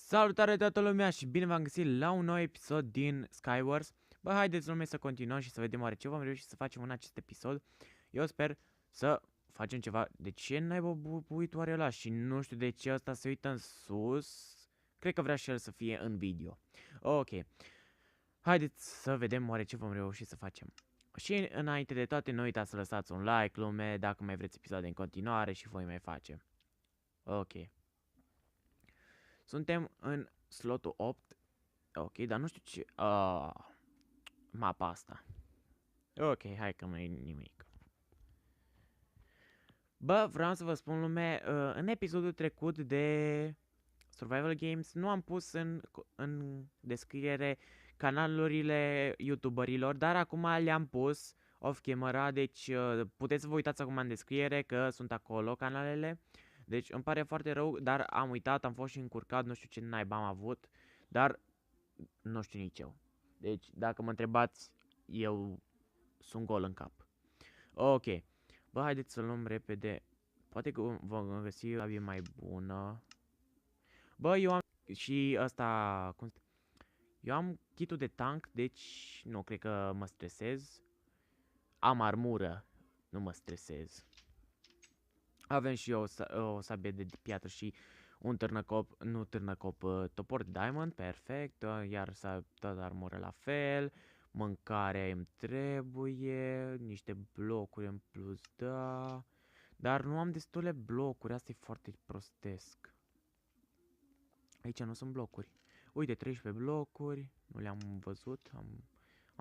Salutare toată lumea și bine v-am găsit la un nou episod din Skywars. Bă, haideți lume să continuăm și să vedem oare ce vom reuși să facem în acest episod. Eu sper să facem ceva. De ce n-ai bubuit oare ăla? Și nu știu de ce ăsta se uită în sus. Cred că vrea și el să fie în video. Ok. Haideți să vedem oare ce vom reuși să facem. Și înainte de toate, nu uitați să lăsați un like, lume, dacă mai vreți episoade în continuare și voi mai face. Ok. Suntem în slotul 8. Ok, dar nu știu ce... mapa asta. Ok, hai că nu e nimic. Bă, vreau să vă spun, lume, în episodul trecut de Survival Games nu am pus în descriere canalurile youtuberilor, dar acum le-am pus off camera, deci puteți să vă uitați acum în descriere că sunt acolo canalele. Deci îmi pare foarte rău, dar am uitat, am fost și încurcat, nu știu ce naiba am avut, dar nu știu nici eu. Deci dacă mă întrebați, eu sunt gol în cap. Ok, bă, haideți să luăm repede. Poate că vom găsi o abie mai bună. Bă, eu am și asta, eu am kitul de tank, deci nu cred că mă stresez. Am armură, nu mă stresez. Avem și eu o sabie de piatră și un târnăcop, nu târnăcop, topor de diamond, perfect, iar tot armură la fel. Mâncarea îmi trebuie, niște blocuri în plus, da. Dar nu am destule blocuri, asta e foarte prostesc. Aici nu sunt blocuri. Uite, 13 blocuri, nu le-am văzut, am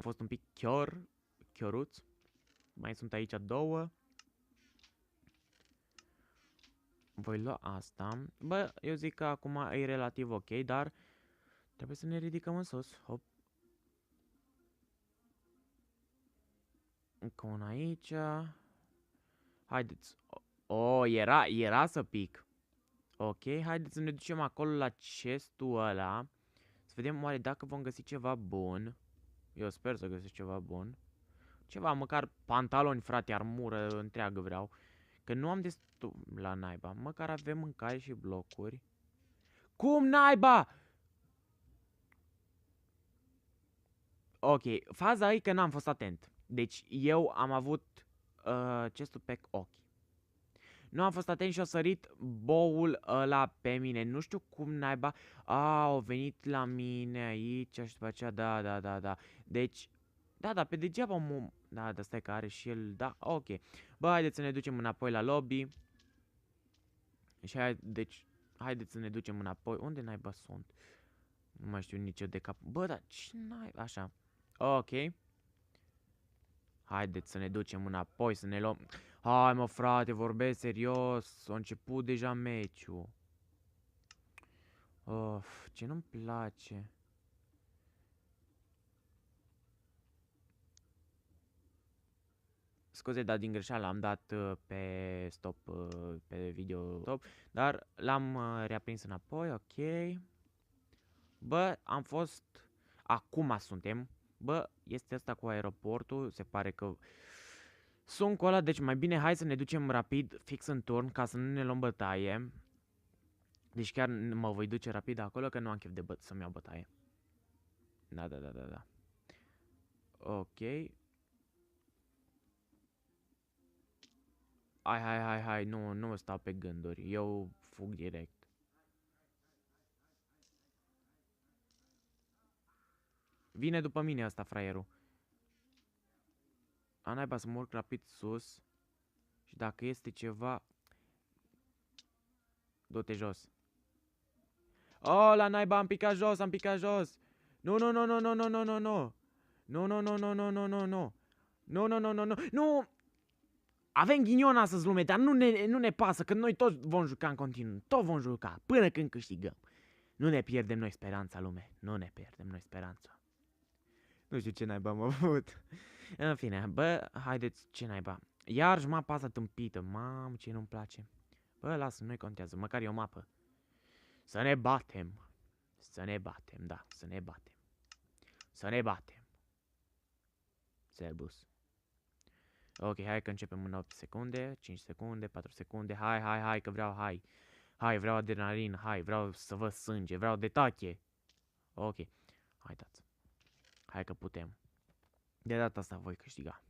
fost un pic chioruț. Mai sunt aici două. Voi lua asta. Bă, eu zic că acum e relativ ok, dar trebuie să ne ridicăm în sus. Hop. Încă una aici. Haideți. Era să pic. Ok, haideți să ne ducem acolo la chestul ăla. Să vedem oare dacă vom găsi ceva bun. Eu sper să găsesc ceva bun. Ceva, măcar pantaloni, frate, armură întreagă vreau. Că nu am destul la naiba. Măcar avem mâncare și blocuri. Cum naiba? Ok, faza e că n-am fost atent. Deci eu am avut chestul pe ochi. Nu am fost atent și a sărit boul ăla pe mine. Nu știu cum naiba. Au venit la mine aici și după aceea, da. Deci, da, pe degeaba Da, stai că are și el, da, ok. Bă, haideți să ne ducem înapoi la lobby. Și deci, haideți să ne ducem înapoi. Unde naiba sunt? Nu mai știu nici eu de cap. Bă, dar ce naiba? Așa. Ok. Haideți să ne ducem înapoi, să ne luăm... Hai mă frate, vorbesc serios, a început deja meciul. Of, ce nu-mi place. Scuze, dar din greșeală am dat pe stop, pe video stop, dar l-am reaprins înapoi, ok. Bă, am fost... Acum suntem. Bă, este asta cu aeroportul, se pare că... Sunt cu ăla, deci mai bine hai să ne ducem rapid, fix în turn, ca să nu ne luăm bătaie. Deci chiar mă voi duce rapid acolo, că nu am chef de să-mi iau bătaie. Da. Ok. Hai, nu stau pe gânduri, eu fug direct. Vine după mine asta, fraierul. A naiba să mă urc rapid sus. Și dacă este ceva... Du-te jos. Oh, la naiba, am picat jos. Nu. Nu! Avem ghinion astăzi, lume, dar nu ne pasă, că noi toți vom juca în continuu. Tot vom juca, până când câștigăm. Nu ne pierdem noi speranța, lume. Nu ne pierdem noi speranța. Nu știu ce naiba am avut. În fine, bă, haideți, ce naiba. Iar mapa asta tâmpită, mamă, ce nu-mi place. Bă, lasă, nu-i contează, măcar e o mapă. Să ne batem. Da, să ne batem. Selbus. Ok, hai că începem în 8 secunde, 5 secunde, 4 secunde, hai, că vreau, hai. Hai, vreau adrenalină, hai, vreau să văd sânge, vreau detache. Ok, hai dați. Hai că putem. De data asta voi câștiga.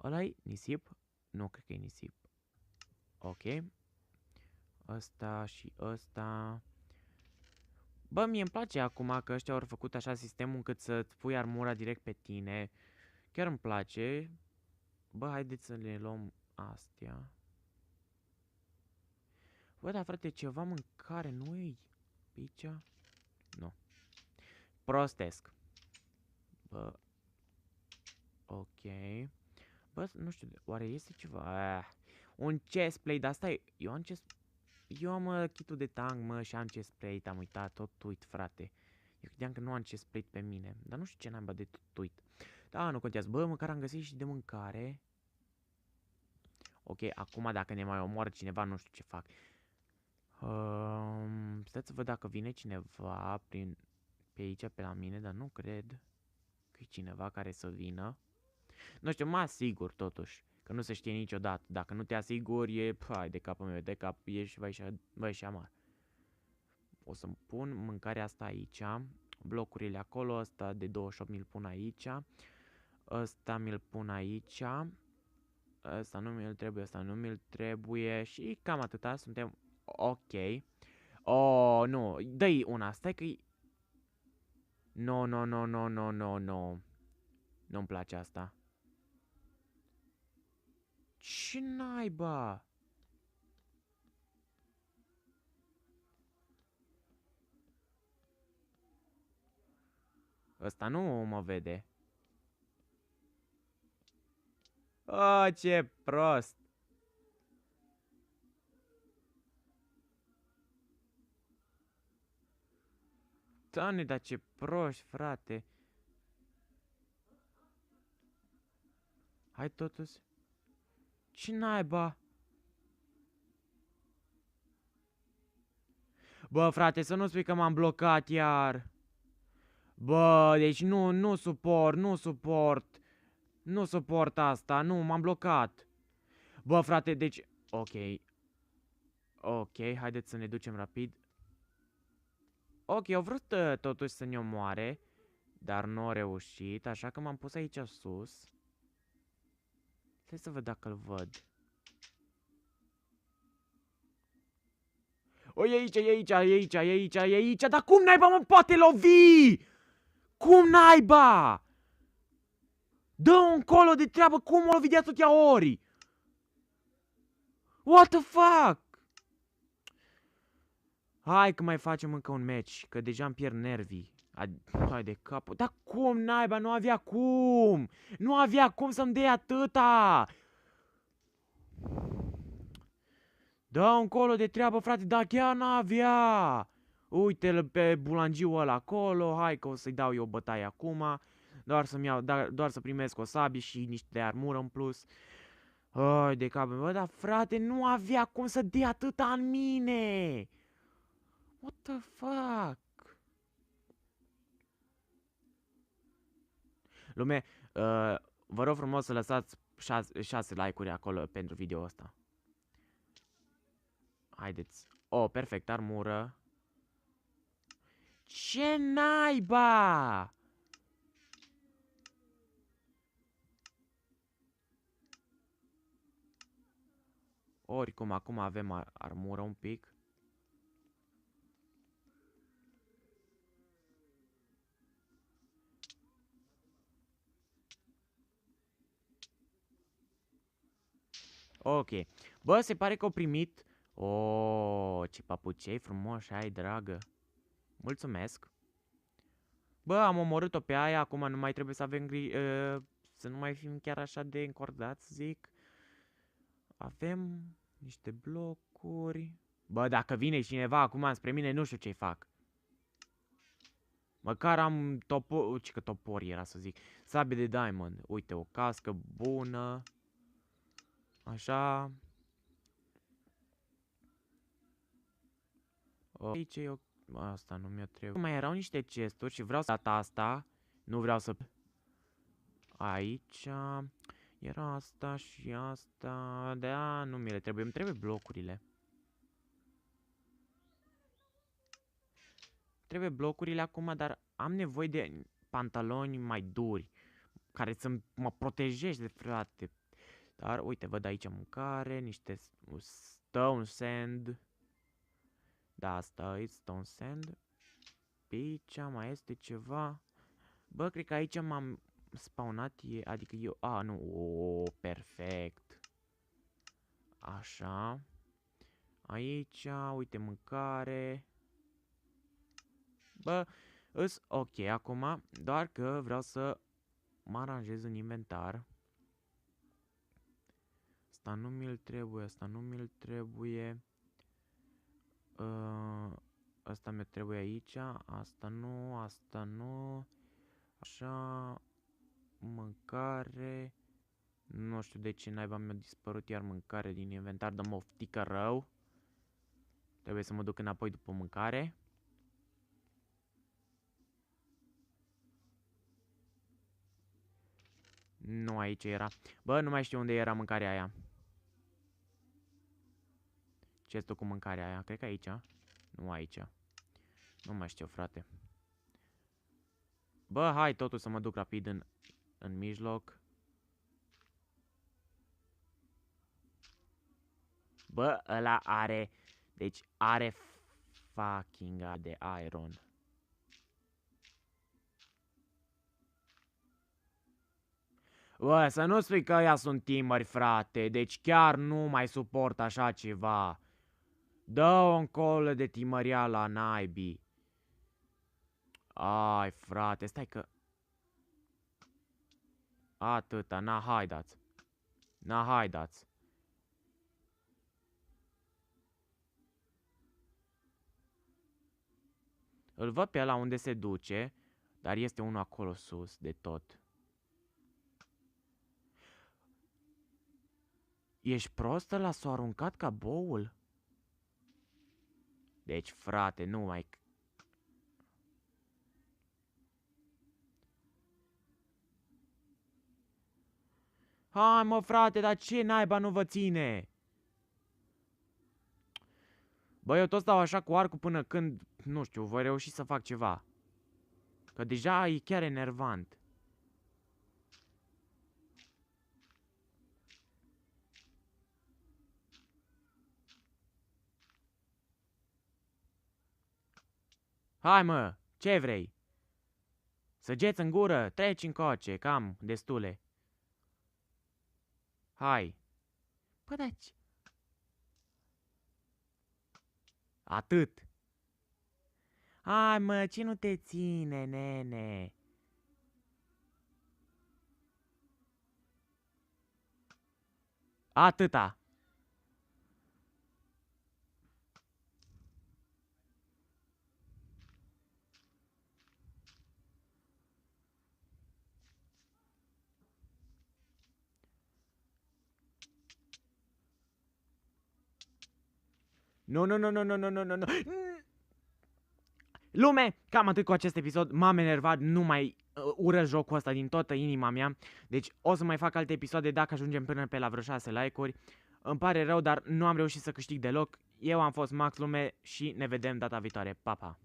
Ăla-i nisip? Nu cred că e nisip. Ok. Ăsta și ăsta. Bă, mie îmi place acum că ăștia au făcut așa sistemul încât să-ți pui armura direct pe tine. Chiar îmi place. Bă, haideți să le luăm astea. Bă, dar frate, ceva mâncare nu-i pe aici? Nu. Prostesc. Bă. Ok. Bă, nu știu, oare este ceva? Un chestplate, dar stai, eu am chest... Eu am kit-ul de tank, mă, și am chestplate, am uitat, tot uit, frate. Eu credeam că nu am chestplate pe mine, dar nu știu ce n-am de tot uit. Da, nu contează, bă, măcar am găsit și de mâncare. Ok, acum dacă ne mai omoară cineva, nu știu ce fac. Stai să văd dacă vine cineva pe aici, pe la mine, dar nu cred că e cineva care să vină. Nu știu, mă asigur totuși, că nu se știe niciodată. Dacă nu te asiguri, e, hai de capul meu, de cap, ești, vai și amar. O să-mi pun mâncarea asta aici, blocurile acolo, ăsta de 28 mi-l pun aici, ăsta mi-l pun aici, ăsta nu mi-l trebuie, ăsta nu mi-l trebuie și cam atâta, suntem ok. Oh, nu, dă-i una, stai că-i... No, no, no, no, no, no, no. Nu-mi place asta. Ce naiba? Ăsta nu mă vede. Oh, ce prost. Doamne, dar ce proști, frate. Hai totuși. Ce naiba? Bă, frate, să nu spui că m-am blocat iar. Bă, deci nu suport, nu suport. Nu suport asta, nu, m-am blocat. Bă, frate, deci... Ok. Ok, haideți să ne ducem rapid. Ok, au vrut totuși să ne omoare, dar nu au reușit, așa că m-am pus aici sus. Stai să văd dacă-l văd. O, e aici, e aici, e aici, e aici, e aici, dar cum naiba mă poate lovi? Cum naiba? Dă un colo de treabă, cum o lovi de atâtea ori? What the fuck? Hai că mai facem încă un match, că deja îmi pierd nervii. Hai de capul. Dar cum naiba? Nu avea cum! Nu avea cum să-mi dea atâta! Dă un colo de treabă, frate, dar chiar n-avea! Uite-l pe bulangiul ăla acolo, hai că o să-i dau eu o bătaie acum. Doar să primesc o sabie și niște de armură în plus. Hai de capul. Bă, dar frate, nu avea cum să dea atâta în mine! What the fuck? Lume, vă rog frumos să lăsați 6 like-uri acolo pentru video ăsta. Haideți. Oh, perfect, armură. Ce naiba? Oricum, acum avem armură un pic. Ok. Bă, se pare că au primit... Oh, ce papucei frumoși ai, dragă. Mulțumesc. Bă, am omorât-o pe aia, acum nu mai trebuie să avem să nu mai fim chiar așa de încordați, zic. Avem niște blocuri. Bă, dacă vine cineva acum spre mine, nu știu ce-i fac. Măcar am topor era să zic. Sabie de diamond. Uite, o cască bună. Așa. Aici e o... Asta nu mi-o trebuie. Mai erau niște chesturi și vreau să data asta. Nu vreau să... Aici... Era asta și asta. Da, nu mi le trebuie. Îmi trebuie blocurile. Trebuie blocurile acum, dar am nevoie de pantaloni mai duri, care să mă protejeze, frate. Dar, uite, văd aici mâncare, niște stone sand. Da, asta e stone sand. Pe aici mai este ceva. Bă, cred că aici m-am spawnat, adică eu... A, nu, perfect. Așa. Aici, uite, mâncare. Bă, îs ok acum, doar că vreau să mă aranjez în inventar. Asta nu mi-l trebuie, asta nu mi-l trebuie. Asta mi trebuie aici, asta nu, asta nu. Așa, mâncare. Nu știu de ce naiba mi-a dispărut iar mâncare din inventar, dă-mă oftică rău. Trebuie să mă duc înapoi după mâncare. Nu, aici era. Bă, nu mai știu unde era mâncarea aia. Ce cu mâncarea aia? Cred că aici. Nu aici. Nu mai știu, frate. Bă, hai totul să mă duc rapid în mijloc. Bă, ăla are... Deci are fucking de iron. Bă, să nu spui că ăia sunt timări, frate. Deci chiar nu mai suport așa ceva. Dă-o încolo de timăria la naibii. Ai, frate, stai că... Atâta, na, haidați. Na, haidați. Îl văd pe ăla unde se duce, dar este unul acolo sus de tot. Ești prost? Ăla s-a aruncat ca boul? Deci, frate, nu mai... Hai, mă, frate, dar ce naiba nu vă ține? Bă, eu tot stau așa cu arcul până când, nu știu, voi reuși să fac ceva. Că deja e chiar enervant. Hai, mă, ce vrei? Săgeți în gură, treci încoace, cam destule. Hai. Bă, daci. Atât. Hai, mă, ce nu te ține, nene? Atâta. Nu, nu, nu, nu, nu, nu, nu, nu, nu. Lume, cam atât cu acest episod. M-am enervat, nu mai ură jocul ăsta din toată inima mea. Deci o să mai fac alte episoade dacă ajungem până pe la vreo 6 like-uri. Îmi pare rău, dar nu am reușit să câștig deloc. Eu am fost Max Lume și ne vedem data viitoare. Pa, pa!